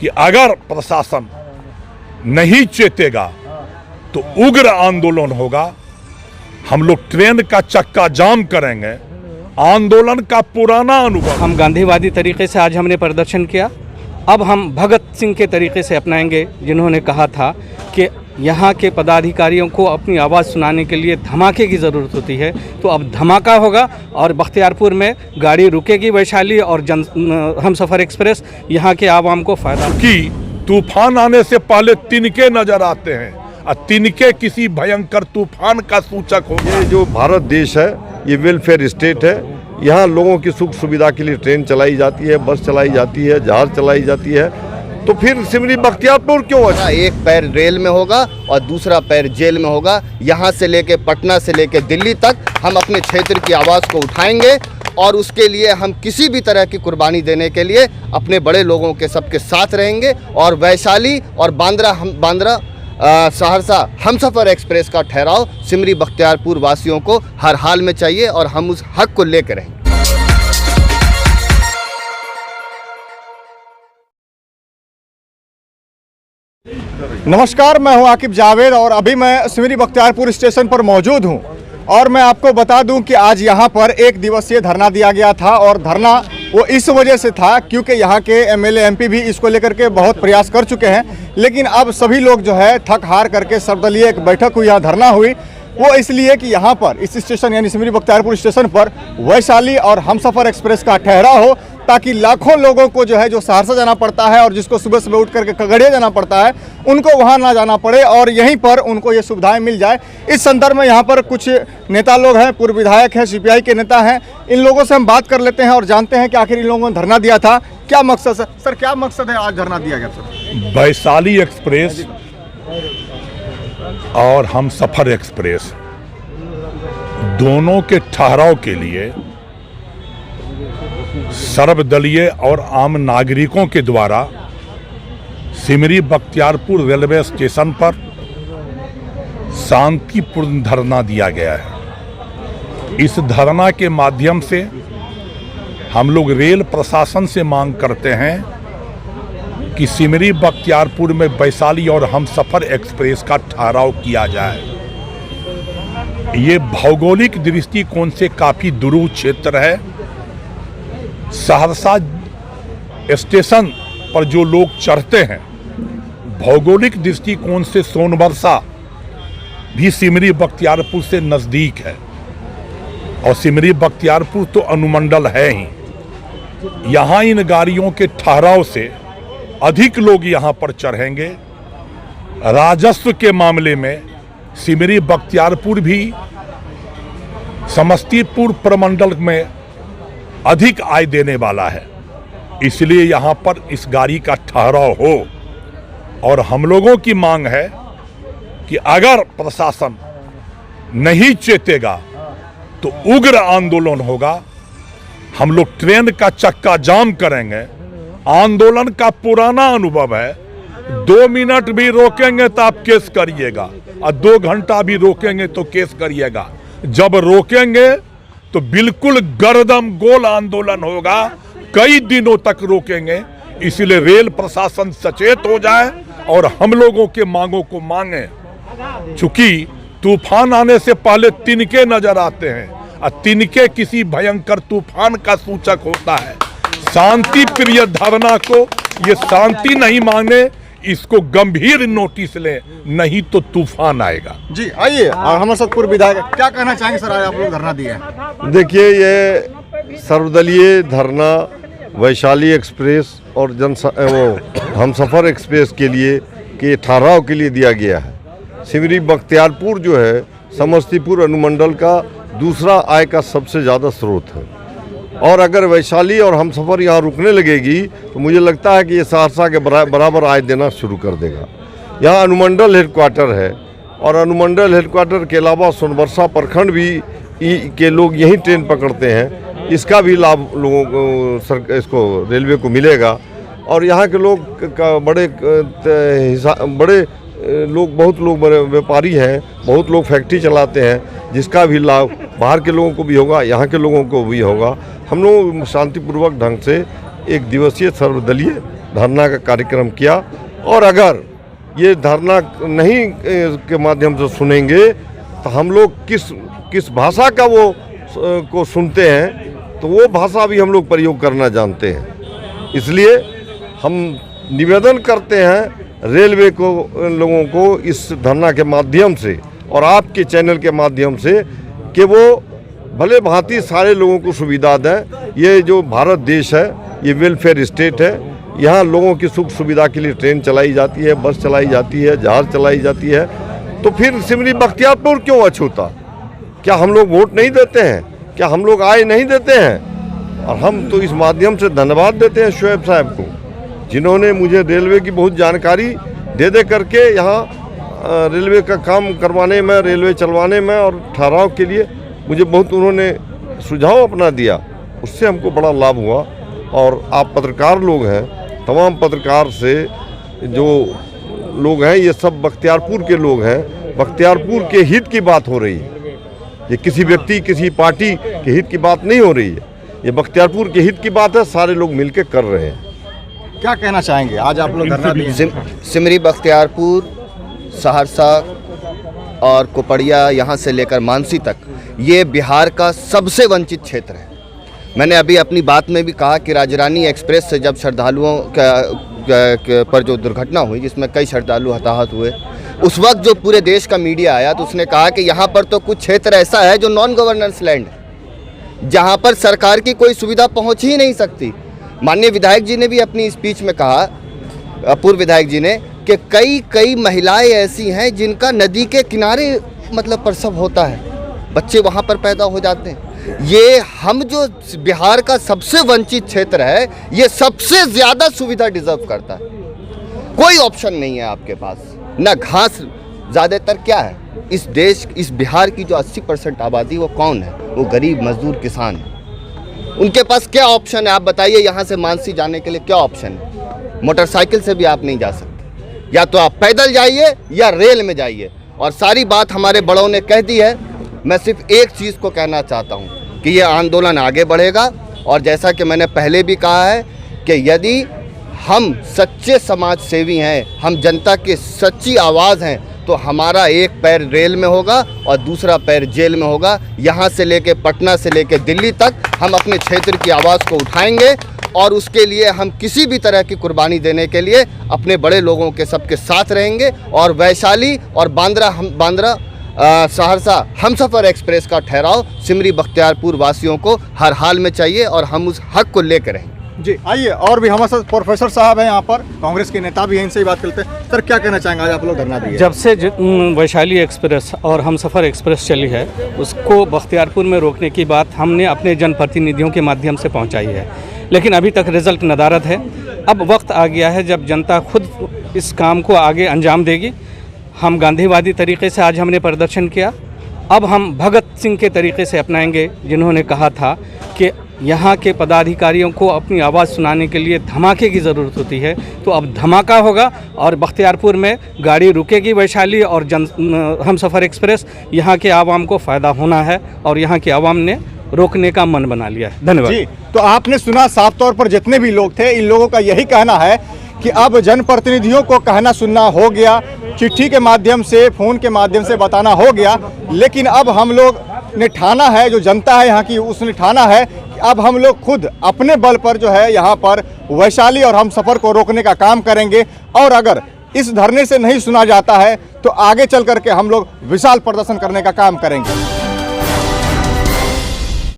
कि अगर प्रशासन नहीं चेतेगा तो उग्र आंदोलन होगा। हम लोग ट्रेन का चक्का जाम करेंगे। आंदोलन का पुराना अनुभव। हम गांधीवादी तरीके से आज हमने प्रदर्शन किया, अब हम भगत सिंह के तरीके से अपनाएंगे, जिन्होंने कहा था कि यहाँ के पदाधिकारियों को अपनी आवाज़ सुनाने के लिए धमाके की ज़रूरत होती है। तो अब धमाका होगा और बख्तियारपुर में गाड़ी रुकेगी, वैशाली और हमसफ़र एक्सप्रेस, यहाँ के आवाम को फ़ायदा। कि तूफान आने से पहले तिनके नजर आते हैं और तिनके किसी भयंकर तूफान का सूचक हो। ये जो भारत देश है ये वेलफेयर स्टेट है। यहाँ लोगों की सुख सुविधा के लिए ट्रेन चलाई जाती है, बस चलाई जाती है, जहाज चलाई जाती है। तो फिर सिमरी बख्तियारपुर क्यों है? एक पैर रेल में होगा और दूसरा पैर जेल में होगा। यहाँ से लेके पटना से लेके दिल्ली तक हम अपने क्षेत्र की आवाज़ को उठाएंगे और उसके लिए हम किसी भी तरह की कुर्बानी देने के लिए अपने बड़े लोगों के सबके साथ रहेंगे। और वैशाली और बांद्रा सहरसा हमसफ़र एक्सप्रेस का ठहराव सिमरी बख्तियारपुर वासियों को हर हाल में चाहिए और हम उस हक को लेकर रहेंगे। नमस्कार, मैं हूं आकिब जावेद और अभी मैं सिमरी बख्तियारपुर स्टेशन पर मौजूद हूं और मैं आपको बता दूं कि आज यहां पर एक दिवसीय धरना दिया गया था और धरना वो इस वजह से था क्योंकि यहाँ के एमएलए एमपी भी इसको लेकर के बहुत प्रयास कर चुके हैं, लेकिन अब सभी लोग जो है थक हार करके सर्वदलीय एक बैठक हुई, यहाँ धरना हुई, वो इसलिए कि यहाँ पर इस स्टेशन यानी सिमरी बख्तियारपुर स्टेशन पर वैशाली और हमसफ़र एक्सप्रेस का ठहराव हो, ताकि लाखों लोगों को जो है जो सहरसा जाना पड़ता है और जिसको सुबह सुबह उठ करके खगड़िया जाना पड़ता है, उनको वहाँ ना जाना पड़े और यहीं पर उनको ये सुविधाएं मिल जाए। इस संदर्भ में यहाँ पर कुछ नेता लोग हैं, पूर्व विधायक हैं, सीपीआई के नेता हैं, इन लोगों से हम बात कर लेते हैं और जानते हैं कि आखिर इन लोगों ने धरना दिया था, क्या मकसद है। सर, क्या मकसद है आज धरना दिया गया? सर, वैशाली एक्सप्रेस और हमसफ़र एक्सप्रेस दोनों के ठहराव के लिए सर्वदलीय और आम नागरिकों के द्वारा सिमरी बख्तियारपुर रेलवे स्टेशन पर शांतिपूर्ण धरना दिया गया है। इस धरना के माध्यम से हम लोग रेल प्रशासन से मांग करते हैं कि सिमरी बख्तियारपुर में वैशाली और हमसफ़र एक्सप्रेस का ठहराव किया जाए। ये भौगोलिक दृष्टिकोण से काफ़ी दूर क्षेत्र है। सहरसा स्टेशन पर जो लोग चढ़ते हैं, भौगोलिक दृष्टिकोण से सोनबरसा भी सिमरी बख्तियारपुर से नज़दीक है और सिमरी बख्तियारपुर तो अनुमंडल है ही। यहाँ इन गाड़ियों के ठहराव से अधिक लोग यहाँ पर चढ़ेंगे। राजस्व के मामले में सिमरी बख्तियारपुर भी समस्तीपुर प्रमंडल में अधिक आय देने वाला है, इसलिए यहाँ पर इस गाड़ी का ठहराव हो। और हम लोगों की मांग है कि अगर प्रशासन नहीं चेतेगा तो उग्र आंदोलन होगा। हम लोग ट्रेन का चक्का जाम करेंगे। आंदोलन का पुराना अनुभव है, 2 मिनट भी रोकेंगे तो आप केस करिएगा और 2 घंटा भी रोकेंगे तो केस करिएगा। जब रोकेंगे तो बिल्कुल गर्दम गोल आंदोलन होगा, कई दिनों तक रोकेंगे। इसलिए रेल प्रशासन सचेत हो जाए और हम लोगों के मांगों को मांगे। चूंकि तूफान आने से पहले तिनके नजर आते हैं और तिनके किसी भयंकर तूफान का सूचक होता है। शांति प्रिय धरना को ये शांति नहीं माने, इसको गंभीर नोटिस ले, नहीं तो तूफान आएगा। जी आइए, और हमारे साथ पूर्व विधायक क्या कहना चाहेंगे? सर, आज आप लोग धरना दिए हैं। देखिए, ये सर्वदलीय धरना वैशाली एक्सप्रेस और हमसफ़र एक्सप्रेस के लिए के ठहराव के लिए दिया गया है। सिमरी बख्तियारपुर जो है समस्तीपुर अनुमंडल का दूसरा आय का सबसे ज़्यादा स्रोत है और अगर वैशाली और हमसफ़र यहाँ रुकने लगेगी तो मुझे लगता है कि ये सहरसा के बराबर आय देना शुरू कर देगा। यहाँ अनुमंडल हेडक्वार्टर है और अनुमंडल हेडक्वार्टर के अलावा सोनबरसा प्रखंड भी के लोग यही ट्रेन पकड़ते हैं। इसका भी लाभ लोगों को इसको रेलवे को मिलेगा और यहाँ के लोग का बड़े लोग, बहुत लोग बड़े व्यापारी हैं, बहुत लोग फैक्ट्री चलाते हैं, जिसका भी लाभ बाहर के लोगों को भी होगा, यहाँ के लोगों को भी होगा। हम लोग शांतिपूर्वक ढंग से एक दिवसीय सर्वदलीय धरना का कार्यक्रम किया। और अगर ये धरना नहीं के माध्यम से सुनेंगे तो हम लोग किस भाषा का वो को सुनते हैं तो वो भाषा भी हम लोग प्रयोग करना जानते हैं। इसलिए हम निवेदन करते हैं रेलवे को, लोगों को इस धरना के माध्यम से और आपके चैनल के माध्यम से कि वो भले भांति सारे लोगों को सुविधा दें। ये जो भारत देश है ये वेलफेयर स्टेट है। यहाँ लोगों की सुख सुविधा के लिए ट्रेन चलाई जाती है, बस चलाई जाती है, जहाज़ चलाई जाती है। तो फिर सिमरी बख्तियारपुर क्यों अछूता? क्या हम लोग वोट नहीं देते हैं? क्या हम लोग आय नहीं देते हैं? और हम तो इस माध्यम से धन्यवाद देते हैं शुएब साहब को, जिन्होंने मुझे रेलवे की बहुत जानकारी दे करके यहाँ रेलवे का काम करवाने में, रेलवे चलवाने में और ठहराव के लिए मुझे बहुत उन्होंने सुझाव अपना दिया। उससे हमको बड़ा लाभ हुआ। और आप पत्रकार लोग हैं, तमाम पत्रकार से जो लोग हैं ये सब बख्तियारपुर के लोग हैं। बख्तियारपुर के हित की बात हो रही है। ये किसी व्यक्ति, किसी पार्टी के हित की बात नहीं हो रही है। ये बख्तियारपुर के हित की बात है। सारे लोग मिलकर कर रहे हैं। क्या कहना चाहेंगे? आज आप लोग धरना दिए हैं। सिमरी बख्तियारपुर, सहरसा और कोपड़िया, यहाँ से लेकर मानसी तक, ये बिहार का सबसे वंचित क्षेत्र है। मैंने अभी अपनी बात में भी कहा कि राजरानी एक्सप्रेस से जब श्रद्धालुओं पर जो दुर्घटना हुई जिसमें कई श्रद्धालु हताहत हुए, उस वक्त जो पूरे देश का मीडिया आया तो उसने कहा कि यहाँ पर तो कुछ क्षेत्र ऐसा है जो नॉन गवर्नेंस लैंड है, जहाँ पर सरकार की कोई सुविधा पहुँच ही नहीं सकती। माननीय विधायक जी ने भी अपनी स्पीच में कहा, पूर्व विधायक जी ने, कि कई महिलाएं ऐसी हैं जिनका नदी के किनारे मतलब प्रसव होता है, बच्चे वहाँ पर पैदा हो जाते हैं। ये हम जो बिहार का सबसे वंचित क्षेत्र है, ये सबसे ज़्यादा सुविधा डिजर्व करता है। कोई ऑप्शन नहीं है आपके पास, ना घास। ज़्यादातर क्या है इस देश, इस बिहार की जो 80% आबादी, वो कौन है? वो गरीब मजदूर किसान है। उनके पास क्या ऑप्शन है? आप बताइए, यहाँ से मानसी जाने के लिए क्या ऑप्शन है? मोटरसाइकिल से भी आप नहीं जा सकते, या तो आप पैदल जाइए या रेल में जाइए। और सारी बात हमारे बड़ों ने कह दी है। मैं सिर्फ एक चीज़ को कहना चाहता हूँ कि ये आंदोलन आगे बढ़ेगा। और जैसा कि मैंने पहले भी कहा है कि यदि हम सच्चे समाज सेवी हैं, हम जनता की सच्ची आवाज़ हैं, तो हमारा एक पैर रेल में होगा और दूसरा पैर जेल में होगा। यहाँ से लेके पटना से लेके दिल्ली तक हम अपने क्षेत्र की आवाज़ को उठाएंगे और उसके लिए हम किसी भी तरह की कुर्बानी देने के लिए अपने बड़े लोगों के सबके साथ रहेंगे। और वैशाली और बांद्रा सहरसा हमसफ़र एक्सप्रेस का ठहराव सिमरी बख्तियारपुर वासियों को हर हाल में चाहिए और हम उस हक को लेकर रहेंगे। जी आइए, और भी हमारे साथ प्रोफेसर साहब हैं, यहाँ पर कांग्रेस के नेता भी हैं, इनसे ही बात करते हैं। सर, क्या कहना चाहेंगे? आज आप लोग धरना दिए। जब से वैशाली एक्सप्रेस और हमसफ़र एक्सप्रेस चली है, उसको बख्तियारपुर में रोकने की बात हमने अपने जनप्रतिनिधियों के माध्यम से पहुँचाई है, लेकिन अभी तक रिजल्ट नदारद है। अब वक्त आ गया है जब जनता खुद इस काम को आगे अंजाम देगी। हम गांधीवादी तरीके से आज हमने प्रदर्शन किया, अब हम भगत सिंह के तरीके से अपनाएंगे, जिन्होंने कहा था कि यहाँ के पदाधिकारियों को अपनी आवाज़ सुनाने के लिए धमाके की ज़रूरत होती है। तो अब धमाका होगा और बख्तियारपुर में गाड़ी रुकेगी वैशाली और हमसफ़र एक्सप्रेस। यहाँ के आवाम को फ़ायदा होना है और यहाँ के आवाम ने रोकने का मन बना लिया है। धन्यवाद जी। तो आपने सुना, साफ तौर पर जितने भी लोग थे, इन लोगों का यही कहना है कि अब जनप्रतिनिधियों को कहना सुनना हो गया, चिट्ठी के माध्यम से, फ़ोन के माध्यम से बताना हो गया, लेकिन अब हम लोग ने ठाना है, जो जनता है यहाँ की, उसने ठाना है कि अब हम लोग खुद अपने बल पर जो है यहाँ पर वैशाली और हमसफ़र को रोकने का काम करेंगे। और अगर इस धरने से नहीं सुना जाता है तो आगे चल करके हम लोग विशाल प्रदर्शन करने का काम करेंगे।